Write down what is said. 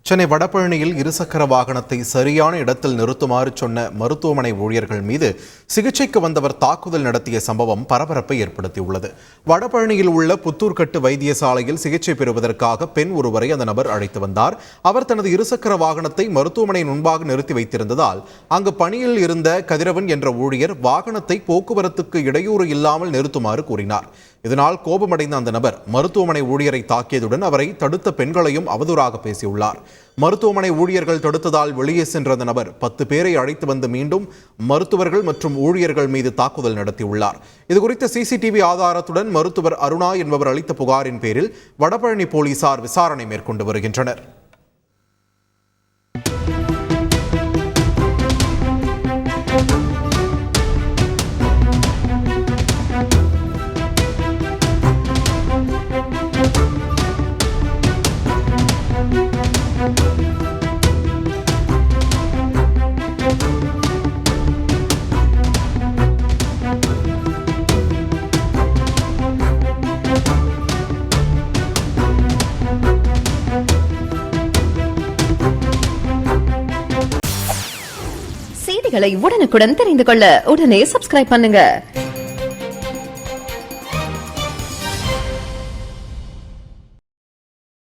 சென்னை வடபழனியில் இருசக்கர வாகனத்தை சரியான இடத்தில் நிறுத்துமாறு சொன்ன மருத்துவமனை ஊழியர்கள் மீது சிகிச்சைக்கு வந்தவர் தாக்குதல் நடத்திய சம்பவம் பரபரப்பை ஏற்படுத்தியுள்ளது. வடபழனியில் உள்ள புத்தூர்கட்டு வைத்தியசாலையில் சிகிச்சை பெறுவதற்காக பெண் ஒருவரை அந்த நபர் அழைத்து வந்தார். அவர் தனது இருசக்கர வாகனத்தை மருத்துவமனை முன்பாக நிறுத்தி வைத்திருந்ததால் அங்கு பணியில் இருந்த கதிரவன் என்ற ஊழியர் வாகனத்தை போக்குவரத்துக்கு இடையூறு இல்லாமல் நிறுத்துமாறு கூறினார். இதனால் கோபமடைந்த அந்த நபர் மருத்துவமனை ஊழியரை தாக்கியதுடன் அவரை தடுத்த பெண்களையும் அவதூறாக பேசியுள்ளார். மருத்துவமனை ஊழியர்கள் தடுத்ததால் வெளியே சென்ற அந்த நபர் 10 பேரை அழைத்து வந்து மீண்டும் மருத்துவர்கள் மற்றும் ஊழியர்கள் மீது தாக்குதல் நடத்தியுள்ளார். இதுகுறித்த சிசிடிவி ஆதாரத்துடன் மருத்துவர் அருணா என்பவர் அளித்த புகாரின் பேரில் வடபழனி போலீசார் விசாரணை மேற்கொண்டு வருகின்றனர். செய்திகளை உடனுக்குடன் தெரிந்து கொள்ள உடனே சப்ஸ்கிரைப் பண்ணுங்க.